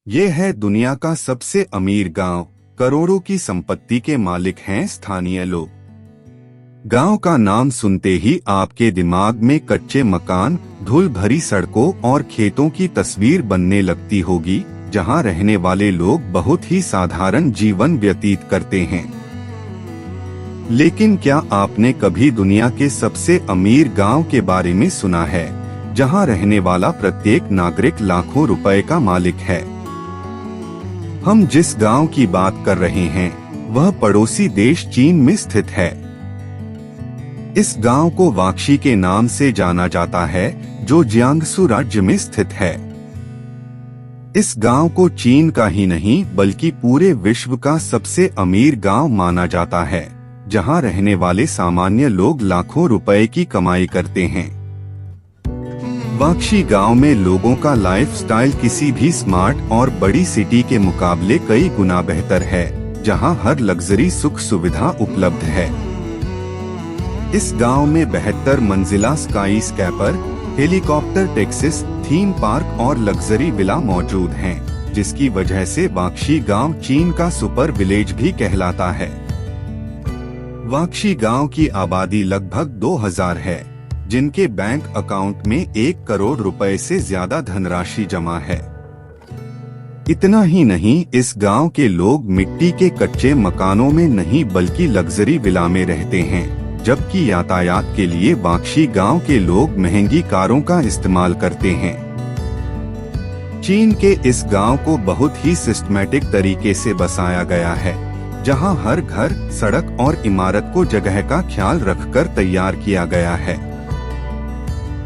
ये है दुनिया का सबसे अमीर गांव। करोड़ों की संपत्ति के मालिक हैं स्थानीय लोग। गांव का नाम सुनते ही आपके दिमाग में कच्चे मकान, धूल भरी सड़कों और खेतों की तस्वीर बनने लगती होगी, जहां रहने वाले लोग बहुत ही साधारण जीवन व्यतीत करते हैं। लेकिन क्या आपने कभी दुनिया के सबसे अमीर गांव के बारे में सुना है, जहां रहने वाला प्रत्येक नागरिक लाखों रुपए का मालिक है? हम जिस गांव की बात कर रहे हैं वह पड़ोसी देश चीन में स्थित है। इस गांव को वाक्षी के नाम से जाना जाता है, जो जियांगसू राज्य में स्थित है। इस गांव को चीन का ही नहीं बल्कि पूरे विश्व का सबसे अमीर गांव माना जाता है, जहां रहने वाले सामान्य लोग लाखों रुपए की कमाई करते हैं। वाक्षी गांव में लोगों का लाइफस्टाइल किसी भी स्मार्ट और बड़ी सिटी के मुकाबले कई गुना बेहतर है, जहां हर लग्जरी सुख सुविधा उपलब्ध है। इस गांव में 72 मंजिला skyscraper, helicopter taxis, theme park और लग्जरी विला मौजूद हैं, जिसकी वजह से वाक्षी गांव चीन का सुपर विलेज भी कहलाता है। वाक्षी गांव की आबादी लगभग 2000 है, जिनके बैंक अकाउंट में 1 करोड़ रुपए से ज्यादा धनराशि जमा है। इतना ही नहीं, इस गांव के लोग मिट्टी के कच्चे मकानों में नहीं बल्कि लग्जरी विला में रहते हैं, जबकि यातायात के लिए वाक्षी गांव के लोग महंगी कारों का इस्तेमाल करते हैं। चीन के इस गांव को बहुत ही सिस्टमैटिक तरीके से बसाया गया है, जहां हर घर, सड़क और इमारत को जगह का ख्याल रखकर तैयार किया गया है।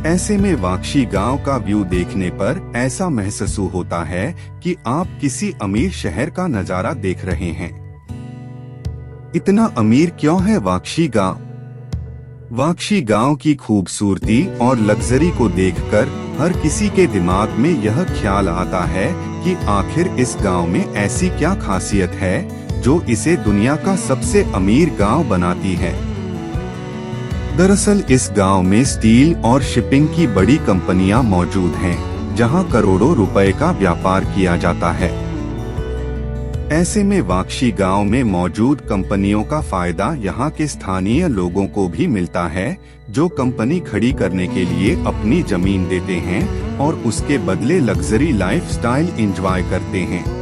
ऐसे में वाक्षी गांव का व्यू देखने पर ऐसा महसूस होता है कि आप किसी अमीर शहर का नजारा देख रहे हैं। इतना अमीर क्यों है वाक्षी गांव? वाक्षी गांव की खूबसूरती और लग्जरी को देखकर हर किसी के दिमाग में यह ख्याल आता है कि आखिर इस गांव में ऐसी क्या खासियत है जो इसे दुनिया का सबसे अमीर गांव बनाती है। दरअसल इस गांव में स्टील और शिपिंग की बड़ी कंपनियां मौजूद हैं, जहां करोड़ों रुपए का व्यापार किया जाता है। ऐसे में वाक्षी गांव में मौजूद कंपनियों का फायदा यहां के स्थानीय लोगों को भी मिलता है, जो कंपनी खड़ी करने के लिए अपनी जमीन देते हैं और उसके बदले लग्जरी लाइफस्टाइल एंजॉय करते हैं।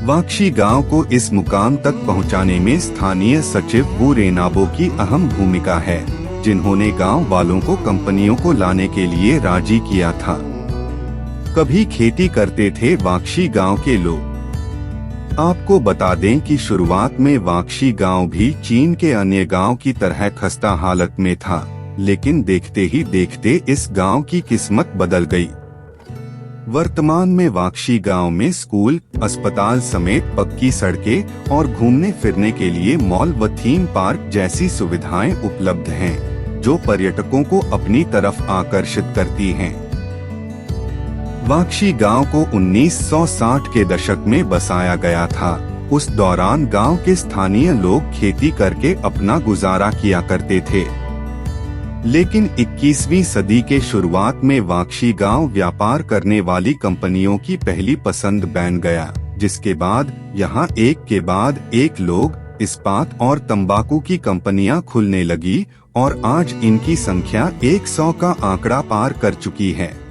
वाक्षी गांव को इस मुकाम तक पहुंचाने में स्थानीय सचिव वू रेनाबो की अहम भूमिका है, जिन्होंने गांव वालों को कंपनियों को लाने के लिए राजी किया था। कभी खेती करते थे वाक्षी गांव के लोग। आपको बता दें कि शुरुआत में वाक्षी गांव भी चीन के अन्य गांव की तरह खस्ता हालत में था, लेकिन देखते ही देखते इस गांव की किस्मत बदल गई। वर्तमान में वाक्षी गांव में स्कूल, अस्पताल समेत पक्की सड़कें और घूमने फिरने के लिए मॉल व थीम पार्क जैसी सुविधाएं उपलब्ध हैं, जो पर्यटकों को अपनी तरफ आकर्षित करती हैं। वाक्षी गांव को 1960 के दशक में बसाया गया था। उस दौरान गांव के स्थानीय लोग खेती करके अपना गुजारा किया करते थे। लेकिन 21वीं सदी के शुरुआत में वाक्षी गांव व्यापार करने वाली कंपनियों की पहली पसंद बन गया, जिसके बाद यहां एक के बाद एक लोग, इस्पात और तंबाकू की कंपनियां खुलने लगी और आज इनकी संख्या 100 का आंकड़ा पार कर चुकी है।